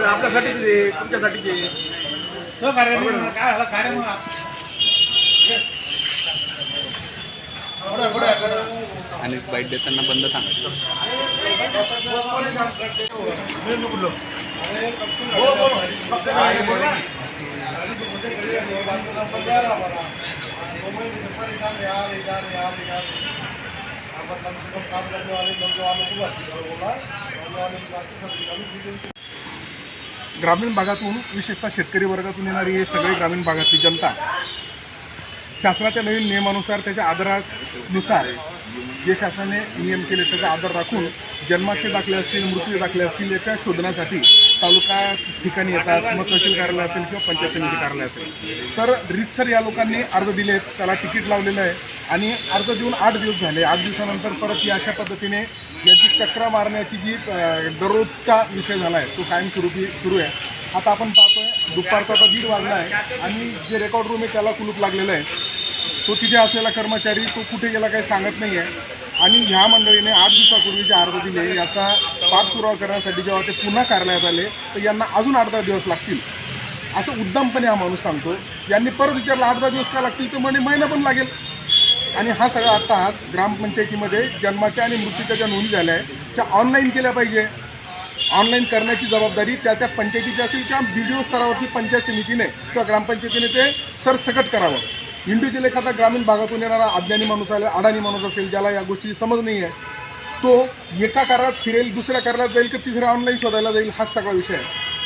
आपल्यासाठी तुमच्यासाठी आणि बाईट देताना बंद सांगायचं. ग्रामीण भागातून विशेषतः शेतकरी वर्गातून येणारी हे सगळे ग्रामीण भागातली जनता शासनाच्या नवीन नियमानुसार त्याच्या आधारानुसार जे शासनाने नियम केले त्याचा आधार राखून जन्माचे दाखले असतील, मृत्यू दाखले असतील याच्या शोधनासाठी तालुका ठिकाणी येतात. मग तहसील कार्यालय असेल किंवा पंचायत समिती कार्यालय असेल तर रीतसर या लोकांनी अर्ज दिलेत, त्याला तिकीट लावलेलं आहे आणि अर्ज देऊन 8 दिवस झाले. 8 दिवसानंतर परत या अशा पद्धतीने याची चक्रा मारण्याची जी दररोजचा विषय झाला आहे तो कायमस्वरूपी सुरू आहे. आता आपण पाहतोय दुपारचा आता 1:30 वाजला आहे आणि जे रेकॉर्ड रूम आहे त्याला कुलूप लागलेलं आहे. तो तिथे असलेला कर्मचारी तो कुठे गेला काही सांगत नाही आहे. आणि ह्या मंडळीने 8 दिवसापूर्वी जे अर्ज दिले याचा पाठपुरावा करण्यासाठी जेव्हा ते पुन्हा कार्यालयात आले तर यांना अजून 8-10 दिवस लागतील असं उद्दामपणे हा माणूस सांगतो. यांनी परत विचारलं 8-10 दिवस का लागतील, तर म्हणे महिना पण लागेल. आणि हा सगळा अट्टहास ग्रामपंचायतीमध्ये जन्माच्या आणि मृत्यूच्या ज्या नोंदी झाल्या आहेत त्या ऑनलाईन केल्या पाहिजे. ऑनलाईन करण्याची जबाबदारी त्या पंचायतीची असेल किंवा BDO स्तरावरती पंचायत समितीने किंवा ग्रामपंचायतीने ते सरसकट करावं. इंडिव्हिज्युअल एखादा ग्रामीण भागातून येणारा अज्ञानी माणूस आला, अडाणी माणूस असेल ज्याला या गोष्टी समज नाही आहे, तो एका कार्यात फिरेल, दुसऱ्या कार्यात जाईल की तिसऱ्या ऑनलाईन शोधायला जाईल, हाच सगळा विषय आहे.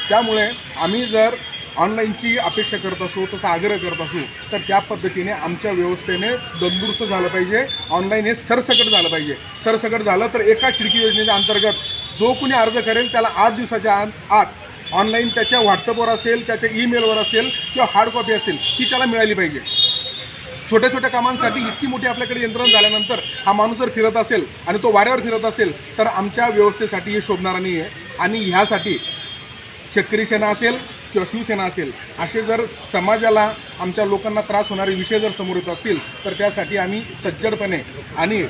त्यामुळे आम्ही जर ऑनलाईनची अपेक्षा करत असू, तसा आग्रह करत असू तर त्या पद्धतीने आमच्या व्यवस्थेने दंदुरुस्त झालं पाहिजे. ऑनलाईन हे सरसकट झालं पाहिजे. सरसकट झालं तर एका खिडकी योजनेच्या अंतर्गत जो कोणी अर्ज करेल त्याला 8 दिवसाच्या आत ऑनलाईन त्याच्या व्हॉट्सअपवर असेल, त्याच्या ईमेलवर असेल किंवा हार्ड कॉपी असेल ती त्याला मिळाली पाहिजे. छोट्या छोट्या कामांसाठी इतकी मोठी आपल्याकडे यंत्रणा झाल्यानंतर हा माणूस जर फिरत असेल आणि तो वाऱ्यावर फिरत असेल तर आमच्या व्यवस्थेसाठी हे शोभणारा नाही आहे. आणि ह्यासाठी शेतकरी सेना असेल किंवा शिवसेना असेल असे जर समाजाला, आमच्या लोकांना त्रास होणारे विषय जर समोर येत असतील तर त्यासाठी आम्ही सज्जडपणे आणि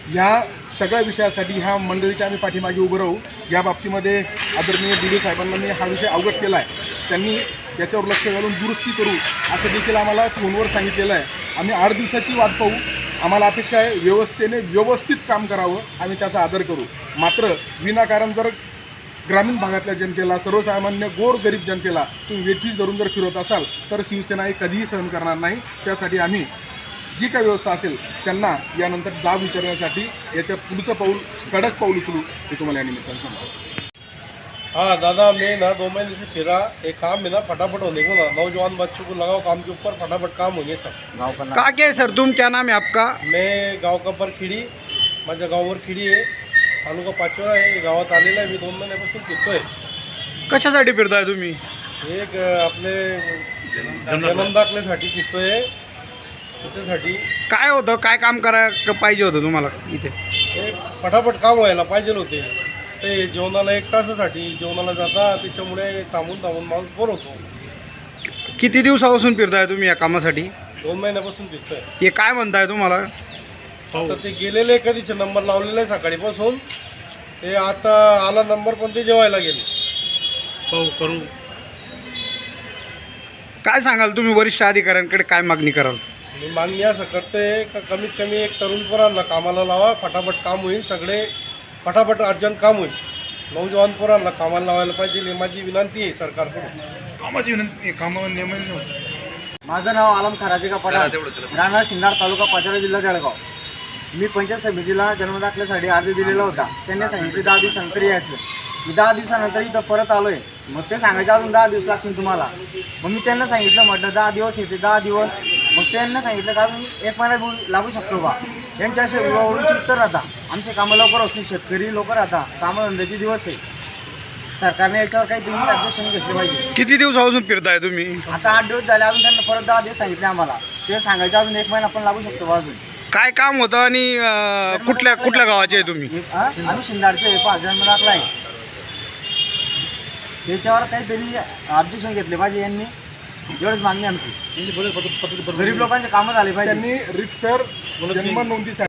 ह्या सगळ्या विषयासाठी ह्या मंडळीच्या आम्ही पाठीमागे उभं राहू. या बाबतीमध्ये आदरणीय BDO साहेबांना मी हा विषय अवगत केला आहे. त्यांनी याच्यावर लक्ष घालून दुरुस्ती करू असं देखील आम्हाला फोनवर सांगितलेलं आहे. आम्ही 8 दिवसाची वाट पाहू. आम्हाला अपेक्षा आहे व्यवस्थेने व्यवस्थित काम करावं, आम्ही त्याचा आदर करू. मात्र विनाकारण जर ग्रामीण भागातल्या जनतेला, सर्वसामान्य गोरगरीब जनतेला तुम्ही वेठीस धरून जर फिरवत असाल तर शिवसेना हे कधीही सहन करणार नाही. त्यासाठी आम्ही जी काही व्यवस्था असेल त्यांना यानंतर जाब विचारण्यासाठी याच्या पुढचं पाऊल, कडक पाऊल उचलू हे तुम्हाला या निमित्तानं सांगतो. हाँ दादा, मैं ना 2 महीने से फिरा, एक काम है ना फटाफट होने को ना, नौजवान बच्चों को लगाओ काम के ऊपर, फटाफट काम होंगे सब गाँव का. का क्या सर, तुम क्या नाम है आपका? मैं गाँव का पर खिडी, माझ्या गावावर खिडी आहे, तालुका पाचोरा आहे. गावात आलेला आहे मी 2 महिन्यापासून फिरतोय. कशासाठी फिरताय तुम्ही? एक आपले जन्म दाखल्यासाठी फिरतोय. त्याच्यासाठी काय होतं, काय काम करायला पाहिजे होतं तुम्हाला इथे? हे फटाफट काम व्हायला पाहिजे होते. ते जेवणाला 1 तासासाठी जेवणाला जाता, त्याच्यामुळे थांबून माणूस बोर होतो. किती दिवसापासून फिरताय तुम्ही या कामासाठी? 2 महिन्यापासून फिरतोय. हे काय म्हणताय तुम्हाला? आता ते गेलेले कधीचे नंबर लावलेले आहे सकाळीपासून. ते आता आला नंबर पण ते जेवायला गेले. करू काय सांगाल तुम्ही, वरिष्ठ अधिकाऱ्यांकडे काय मागणी कराल? मी मागणी असं करते का कमीत कमी एक तरुण पोरांना कामाला लावा, फटाफट काम होईल. सगळे फटाफट अर्जंट काम होईल. नौजवान पोरांना कामाला लावायला पाहिजे. ही माझी विनंती आहे सरकारकडून. कामाची विनंती, कामावर नियमन. माझं नाव आलम खराजी का पठाण, राहणार शिंदाड, तालुका पाचोरा, जिल्हा जळगाव. मी पंचायत समितीला जन्मदाखल्यासाठी अर्ज दिलेला होता. त्यांनी सांगितले 10 दिवसानंतर यायचं. मी 10 दिवसानंतर इथं परत आलो आहे. मग ते सांगायचे अजून 10 दिवस लागतील तुम्हाला. मग मी त्यांना सांगितलं, म्हटलं 10 दिवस येते, 10 दिवस. मग त्यांना सांगितलं का अजून 1 महिना लागू शकतो बा. यांच्या असे उडून उत्तर राहता. आमचे कामं लवकर असतील, शेतकरी लवकर राहता, कामधंद्याचे दिवस आहे. सरकारने याच्यावर काहीतरी ॲडजस्टमेंट घेतले पाहिजे. किती दिवसापासून फिरताय तुम्ही? आता 8 दिवस झाले, अजून त्यांना परत 10 दिवस सांगितले आम्हाला. ते सांगायचे अजून 1 महिना पण लागू शकतो बा. अजून काय काम होतं आणि कुठल्या गावाचे आहे तुम्ही? आम्ही शिंदाडचे 5 जण दाखला आहे. त्याच्यावर काहीतरी ऑब्जेक्शन घेतले पाहिजे यांनी. एवढंच मागणी आमची. गरीब लोकांचे कामं झाले पाहिजे. त्यांनी रितसर जन्म नोंदीसाठी